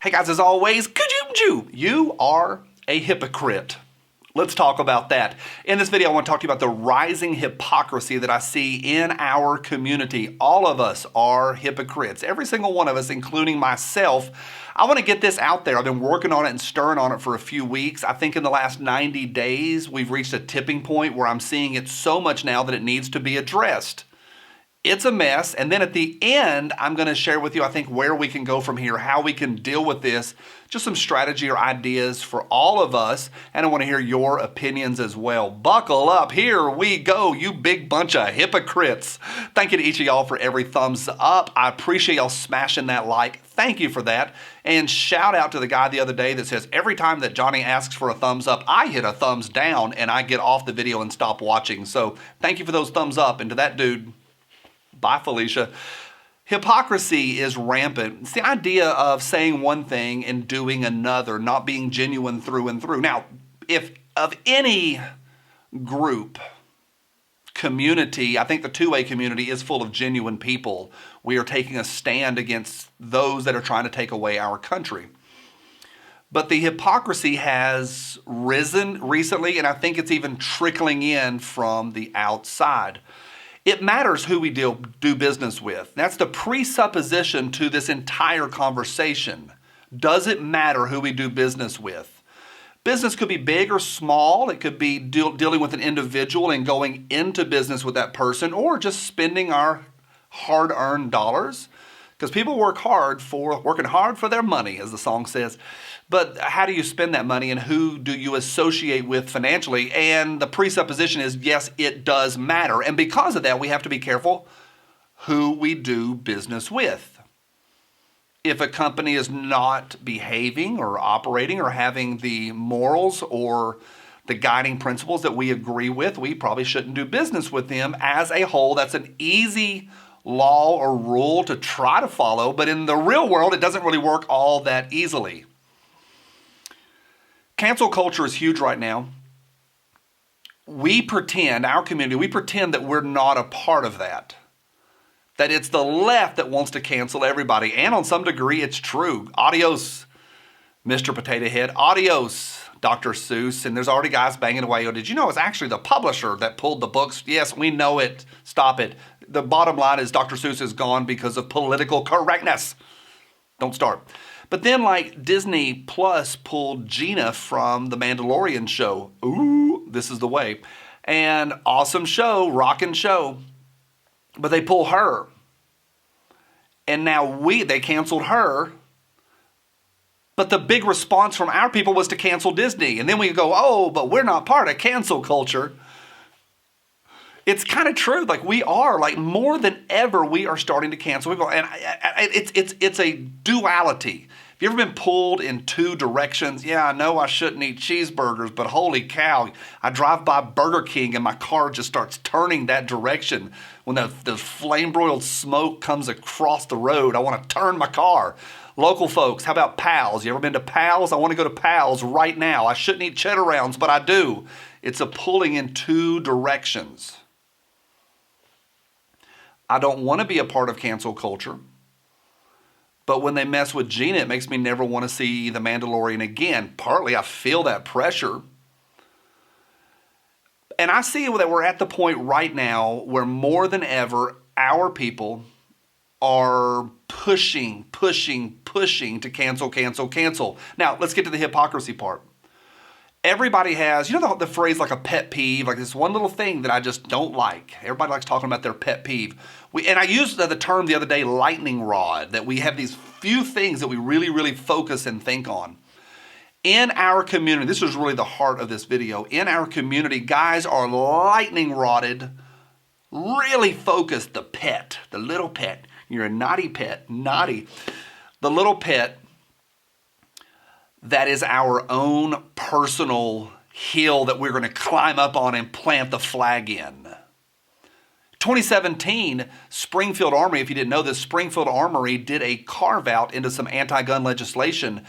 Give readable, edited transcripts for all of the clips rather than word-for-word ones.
Hey guys, as always, you are a hypocrite. Let's talk about that. In this video, I want to talk to you about the rising hypocrisy that I see in our community. All of us are hypocrites. Every single one of us, including myself. I want to get this out there. I've been working on it and stirring on it for a few weeks. I think in the last 90 days, we've reached a tipping point where I'm seeing it so much now that it needs to be addressed. It's a mess. And then at the end, I'm going to share with you, I think, where we can go from here, how we can deal with this, just some strategy or ideas for all of us. And I want to hear your opinions as well. Buckle up. Here we go, you big bunch of hypocrites. Thank you to each of y'all for every thumbs up. I appreciate y'all smashing that like. Thank you for that. And shout out to the guy the other day that says, every time that Johnny asks for a thumbs up, I hit a thumbs down and I get off the video and stop watching. So thank you for those thumbs up. And to that dude, bye, Felicia. Hypocrisy is rampant. It's the idea of saying one thing and doing another, not being genuine through and through. Now, if of any group, community, I think the two-way community is full of genuine people. We are taking a stand against those that are trying to take away our country. But the hypocrisy has risen recently, and I think it's even trickling in from the outside. It matters who we do business with. That's the presupposition to this entire conversation. Does it matter who we do business with? Business could be big or small. It could be dealing with an individual and going into business with that person, or just spending our hard-earned dollars. Because people working hard for their money, as the song says. But how do you spend that money, and who do you associate with financially? And the presupposition is, yes, it does matter. And because of that, we have to be careful who we do business with. If a company is not behaving or operating or having the morals or the guiding principles that we agree with, we probably shouldn't do business with them as a whole. That's an easy law or rule to try to follow, but in the real world, it doesn't really work all that easily. Cancel culture is huge right now. Our community, we pretend that we're not a part of that. That it's the left that wants to cancel everybody. And on some degree, it's true. Adios, Mr. Potato Head. Adios, Dr. Seuss. And there's already guys banging away. Oh, did you know it's actually the publisher that pulled the books? Yes, we know it. Stop it. The bottom line is Dr. Seuss is gone because of political correctness. Don't start. But then, like, Disney Plus pulled Gina from the Mandalorian show. Ooh, this is the way. And awesome show, rockin' show. But they pull her. And now they canceled her. But the big response from our people was to cancel Disney. And then we go, oh, but we're not part of cancel culture. It's kind of true. Like, we are, like, more than ever, we are starting to cancel people. And it's a duality. Have you ever been pulled in two directions? Yeah, I know I shouldn't eat cheeseburgers, but holy cow, I drive by Burger King and my car just starts turning that direction. When the flame-broiled smoke comes across the road, I want to turn my car. Local folks, how about Pals? You ever been to Pals? I want to go to Pals right now. I shouldn't eat cheddar rounds, but I do. It's a pulling in two directions. I don't want to be a part of cancel culture. But when they mess with Gina, it makes me never want to see The Mandalorian again. Partly, I feel that pressure. And I see that we're at the point right now where more than ever, our people are pushing to cancel. Now, let's get to the hypocrisy part. Everybody has, the phrase like a pet peeve, like this one little thing that I just don't like. Everybody likes talking about their pet peeve. And I used the term the other day, lightning rod, that we have these few things that we really, really focus and think on. In our community, this is really the heart of this video. In our community, guys are lightning rodded, really focused. The little pet. You're a naughty pet, naughty. The little pet that is our own personal hill that we're going to climb up on and plant the flag in. 2017, Springfield Armory, if you didn't know this, Springfield Armory did a carve out into some anti-gun legislation,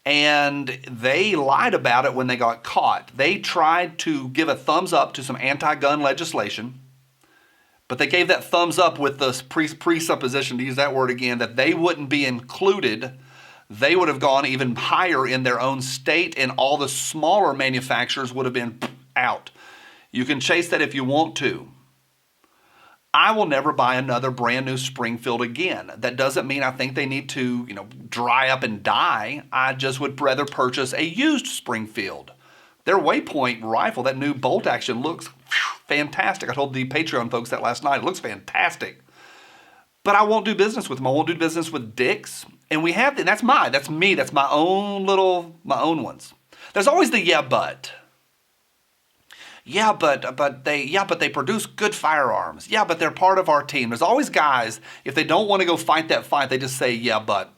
and they lied about it when they got caught. They tried to give a thumbs up to some anti-gun legislation, but they gave that thumbs up with the presupposition, to use that word again, that they wouldn't be included they would have gone even higher in their own state, and all the smaller manufacturers would have been out. You can chase that if you want to. I will never buy another brand new Springfield again. That doesn't mean I think they need to, dry up and die. I just would rather purchase a used Springfield. Their Waypoint rifle, that new bolt action, looks fantastic. I told the Patreon folks that last night. It looks fantastic. But I won't do business with them. I won't do business with Dick's. And we have, and that's me. That's my own ones. There's always the yeah, but. Yeah, but they produce good firearms. Yeah, but they're part of our team. There's always guys, if they don't want to go fight that fight, they just say, yeah, but.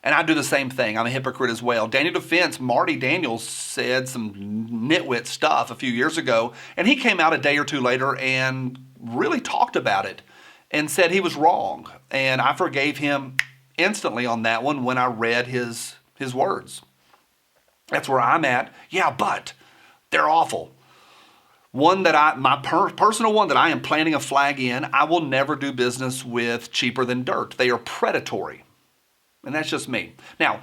And I do the same thing. I'm a hypocrite as well. Daniel Defense, Marty Daniels said some nitwit stuff a few years ago, and he came out a day or two later and really talked about it and said he was wrong. And I forgave him instantly on that one when I read his words. That's where I'm at. Yeah, but they're awful. One that my personal one that I am planting a flag in, I will never do business with Cheaper Than Dirt. They are predatory. And that's just me. Now,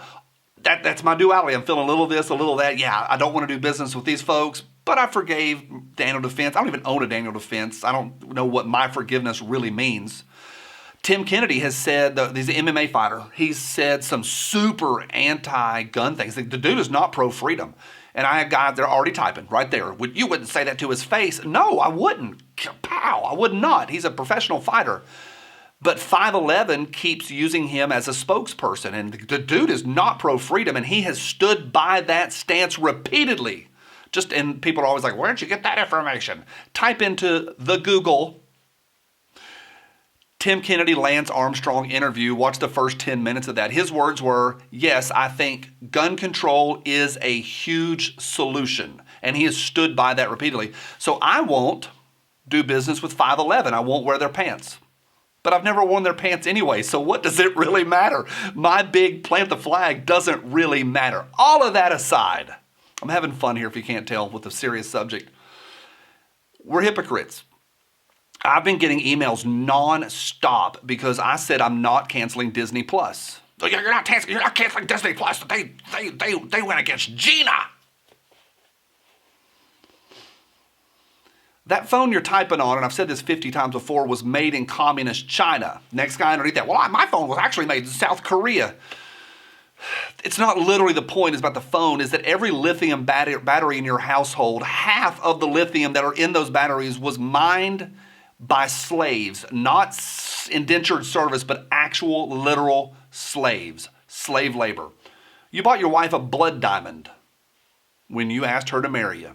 that's my duality. I'm feeling a little this, a little that. Yeah, I don't want to do business with these folks, but I forgave Daniel Defense. I don't even own a Daniel Defense. I don't know what my forgiveness really means. Tim Kennedy has said, he's an MMA fighter, he's said some super anti-gun things. The dude is not pro-freedom. And I have guys that are already typing right there. You wouldn't say that to his face. No, I wouldn't. Pow, I would not. He's a professional fighter. But 511 keeps using him as a spokesperson. And the dude is not pro-freedom, and he has stood by that stance repeatedly. And people are always like, where'd you get that information? Type into the Google Tim Kennedy, Lance Armstrong interview. Watch the first 10 minutes of that. His words were, yes, I think gun control is a huge solution. And he has stood by that repeatedly. So I won't do business with 511. I won't wear their pants. But I've never worn their pants anyway, so what does it really matter? My big plant the flag doesn't really matter. All of that aside, I'm having fun here if you can't tell with a serious subject. We're hypocrites. I've been getting emails non-stop because I said I'm not canceling Disney Plus. You're not canceling Disney Plus. They went against Gina. That phone you're typing on, and I've said this 50 times before, was made in communist China. Next guy underneath that, well, my phone was actually made in South Korea. It's not literally the point, it's about the phone, is that every lithium battery in your household, half of the lithium that are in those batteries was mined by slaves, not indentured service, but actual literal slaves, slave labor. You bought your wife a blood diamond when you asked her to marry you.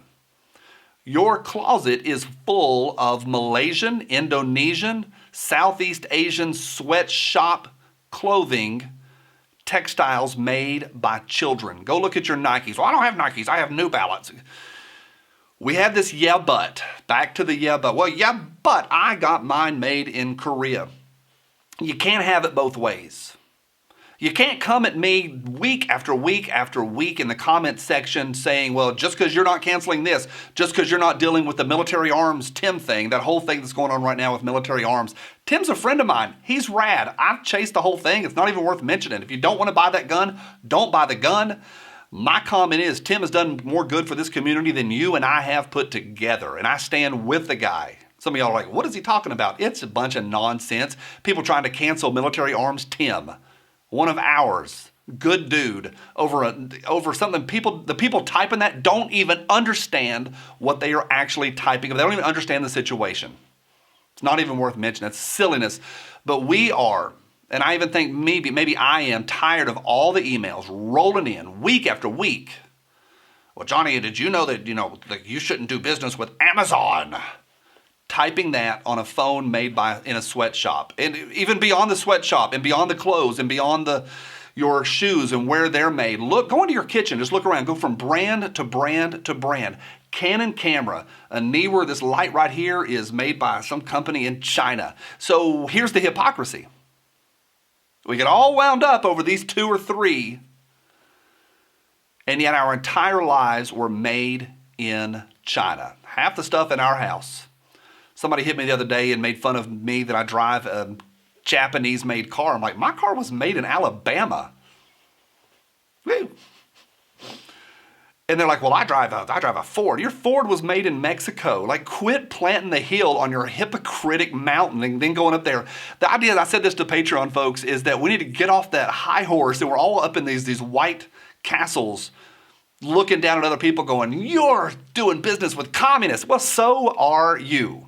Your closet is full of Malaysian, Indonesian, Southeast Asian sweatshop clothing, textiles made by children. Go look at your Nikes. Well, I don't have Nikes. I have New Balance. We have this yeah, but. Back to the yeah, but. Well, yeah, but I got mine made in Korea. You can't have it both ways. You can't come at me week after week after week in the comment section saying, well, just because you're not canceling this, just because you're not dealing with the military arms Tim thing, that whole thing that's going on right now with military arms. Tim's a friend of mine. He's rad. I've chased the whole thing. It's not even worth mentioning. If you don't want to buy that gun, don't buy the gun. My comment is Tim has done more good for this community than you and I have put together. And I stand with the guy. Some of y'all are like, what is he talking about? It's a bunch of nonsense. People trying to cancel military arms Tim. One of ours, good dude, over something. The people typing that don't even understand what they are actually typing. They don't even understand the situation. It's not even worth mentioning. It's silliness. But we are, and I even think maybe I am tired of all the emails rolling in week after week. Well, Johnny, did you know that you shouldn't do business with Amazon? Typing that on a phone made in a sweatshop, and even beyond the sweatshop, and beyond the clothes, and beyond your shoes and where they're made. Go into your kitchen, just look around, go from brand to brand to brand. Canon camera, a Neewer, this light right here is made by some company in China. So here's the hypocrisy. We get all wound up over these 2 or 3, and yet our entire lives were made in China. Half the stuff in our house. Somebody hit me the other day and made fun of me that I drive a Japanese-made car. I'm like, my car was made in Alabama. Woo. And they're like, well, I drive a Ford. Your Ford was made in Mexico. Like, quit planting the hill on your hypocritic mountain and then going up there. The idea, I said this to Patreon folks, is that we need to get off that high horse and we're all up in these white castles looking down at other people going, you're doing business with communists. Well, so are you.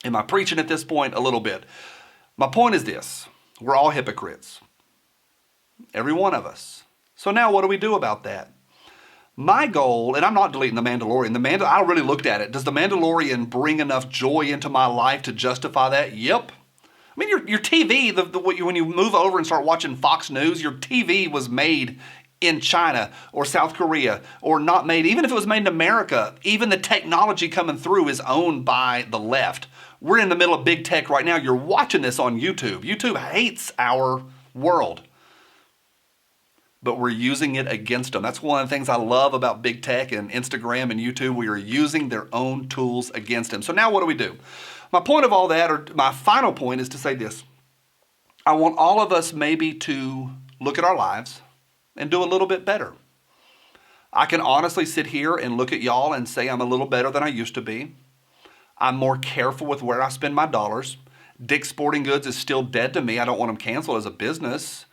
Am I preaching at this point? A little bit. My point is this. We're all hypocrites. Every one of us. So now what do we do about that? My goal, and I'm not deleting The Mandalorian. I really looked at it. Does The Mandalorian bring enough joy into my life to justify that? Yep. I mean, your TV, when you move over and start watching Fox News, your TV was made in China or South Korea, or not made, even if it was made in America, even the technology coming through is owned by the left. We're in the middle of big tech right now. You're watching this on YouTube. YouTube hates our world, but we're using it against them. That's one of the things I love about big tech and Instagram and YouTube. We are using their own tools against them. So now what do we do? My point of all that, or my final point, is to say this. I want all of us maybe to look at our lives and do a little bit better. I can honestly sit here and look at y'all and say I'm a little better than I used to be. I'm more careful with where I spend my dollars. Dick's Sporting Goods is still dead to me. I don't want them canceled as a business.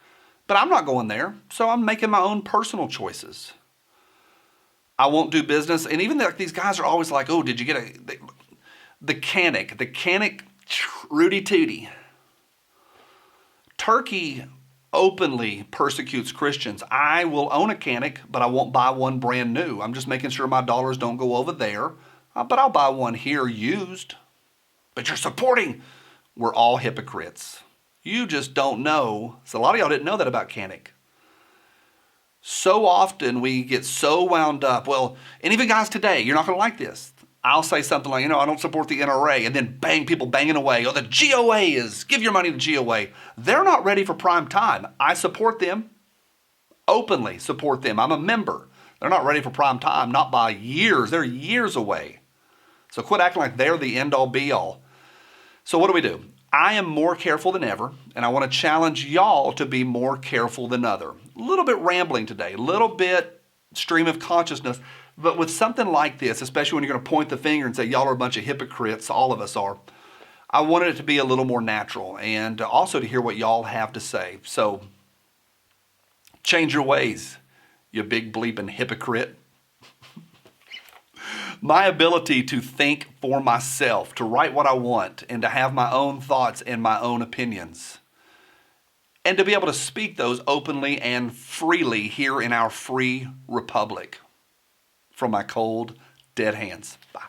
But I'm not going there, so I'm making my own personal choices. I won't do business, and even these guys are always like, oh, did you get the Canic Rudy Tooty. Turkey openly persecutes Christians. I will own a Canic, but I won't buy one brand new. I'm just making sure my dollars don't go over there, but I'll buy one here used. But you're supporting. We're all hypocrites. You just don't know. So a lot of y'all didn't know that about Canic. So often we get so wound up. Well, and even guys today, you're not going to like this. I'll say something like, I don't support the NRA. And then bang, people banging away. Oh, the GOA is, give your money to GOA. They're not ready for prime time. I support them. Openly support them. I'm a member. They're not ready for prime time. Not by years. They're years away. So quit acting like they're the end all be all. So what do? I am more careful than ever, and I want to challenge y'all to be more careful than other. A little bit rambling today, a little bit stream of consciousness, but with something like this, especially when you're going to point the finger and say, y'all are a bunch of hypocrites, all of us are, I wanted it to be a little more natural and also to hear what y'all have to say. So, change your ways, you big bleeping hypocrite. My ability to think for myself, to write what I want, and to have my own thoughts and my own opinions, and to be able to speak those openly and freely here in our free republic. From my cold, dead hands. Bye.